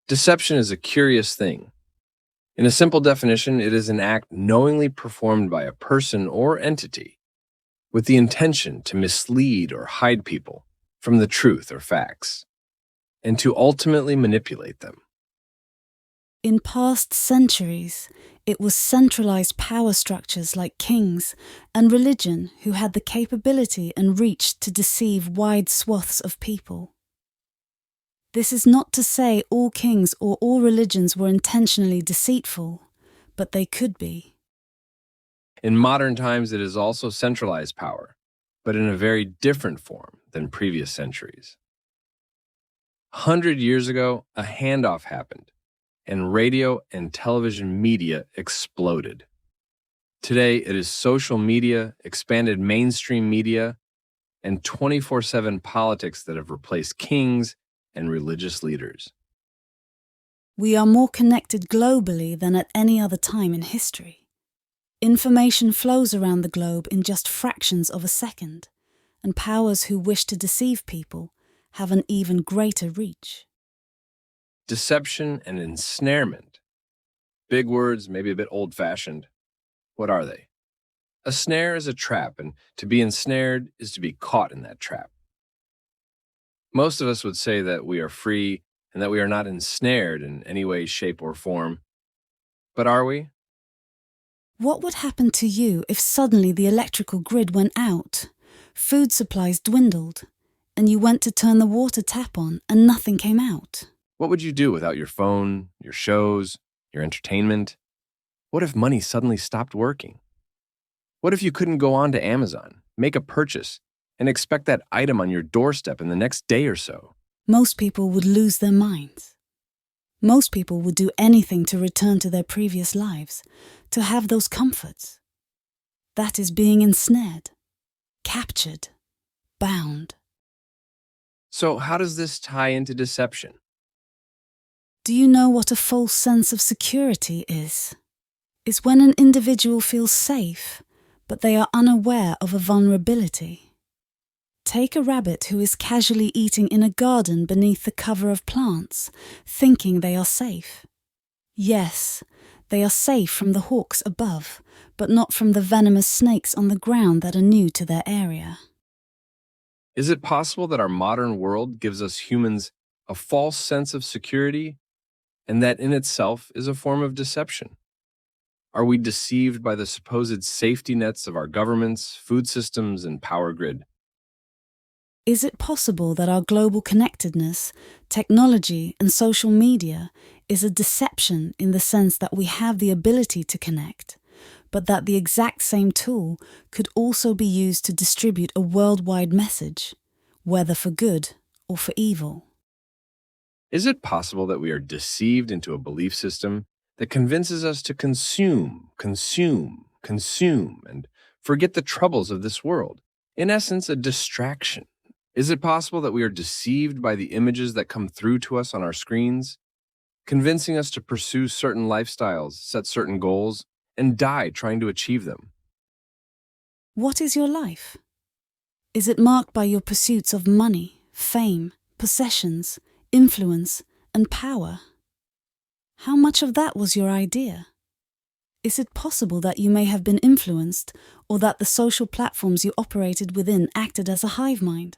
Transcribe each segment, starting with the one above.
Deception is a curious thing. In a simple definition, it is an act knowingly performed by a person or entity with the intention to mislead or hide people from the truth or facts, and to ultimately manipulate them. In past centuries, it was centralized power structures like kings and religion who had the capability and reach to deceive wide swaths of people. This is not to say all kings or all religions were intentionally deceitful, but they could be. In modern times, it is also centralized power, but in a very different form than previous centuries. 100 years ago, a handoff happened, and radio and television media exploded. Today, it is social media, expanded mainstream media, and 24/7 politics that have replaced kings and religious leaders. We are more connected globally than at any other time in history. Information flows around the globe in just fractions of a second, and powers who wish to deceive people have an even greater reach. Deception and ensnarement. Big words, maybe a bit old-fashioned. What are they? A snare is a trap, and to be ensnared is to be caught in that trap. Most of us would say that we are free and that we are not ensnared in any way, shape, or form. But are we? What would happen to you if suddenly the electrical grid went out, food supplies dwindled, and you went to turn the water tap on and nothing came out? What would you do without your phone, your shows, your entertainment? What if money suddenly stopped working? What if you couldn't go on to Amazon, make a purchase, and expect that item on your doorstep in the next day or so? Most people would lose their minds. Most people would do anything to return to their previous lives, to have those comforts. That is being ensnared, captured, bound. So how does this tie into deception? Do you know what a false sense of security is? It's when an individual feels safe, but they are unaware of a vulnerability. Take a rabbit who is casually eating in a garden beneath the cover of plants, thinking they are safe. Yes, they are safe from the hawks above, but not from the venomous snakes on the ground that are new to their area. Is it possible that our modern world gives us humans a false sense of security, and that in itself is a form of deception? Are we deceived by the supposed safety nets of our governments, food systems, and power grid? Is it possible that our global connectedness, technology, and social media is a deception in the sense that we have the ability to connect, but that the exact same tool could also be used to distribute a worldwide message, whether for good or for evil? Is it possible that we are deceived into a belief system that convinces us to consume, and forget the troubles of this world? In essence, a distraction. Is it possible that we are deceived by the images that come through to us on our screens, convincing us to pursue certain lifestyles, set certain goals, and die trying to achieve them? What is your life? Is it marked by your pursuits of money, fame, possessions, influence, and power? How much of that was your idea? Is it possible that you may have been influenced, or that the social platforms you operated within acted as a hive mind?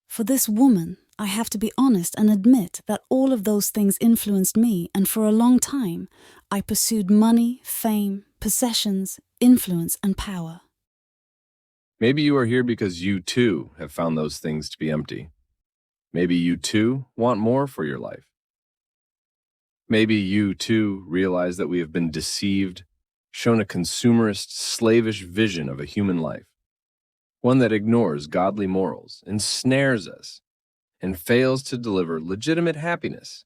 For this woman, I have to be honest and admit that all of those things influenced me, and for a long time, I pursued money, fame, possessions, influence, and power. Maybe you are here because you too have found those things to be empty. Maybe you too want more for your life. Maybe you too realize that we have been deceived, shown a consumerist, slavish vision of a human life, one that ignores godly morals, ensnares us, and fails to deliver legitimate happiness.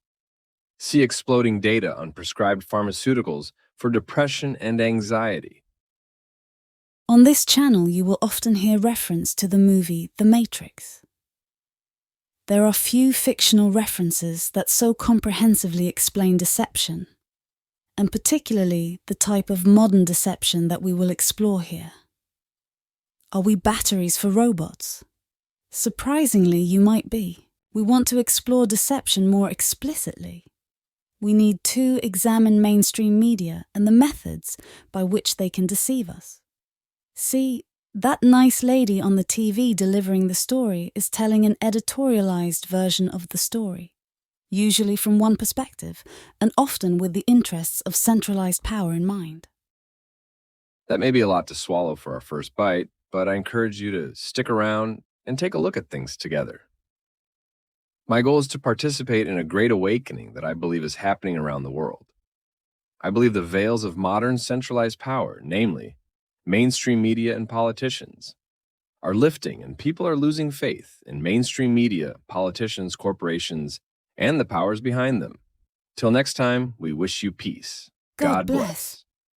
See exploding data on prescribed pharmaceuticals for depression and anxiety. On this channel, you will often hear reference to the movie The Matrix. There are few fictional references that so comprehensively explain deception, and particularly the type of modern deception that we will explore here. Are we batteries for robots? Surprisingly, you might be. We want to explore deception more explicitly. We need to examine mainstream media and the methods by which they can deceive us. See, that nice lady on the TV delivering the story is telling an editorialized version of the story, usually from one perspective, and often with the interests of centralized power in mind. That may be a lot to swallow for our first bite, but I encourage you to stick around and take a look at things together. My goal is to participate in a great awakening that I believe is happening around the world. I believe the veils of modern centralized power, namely mainstream media and politicians, are lifting, and people are losing faith in mainstream media, politicians, corporations, and the powers behind them. Till next time, we wish you peace. God God bless. bless.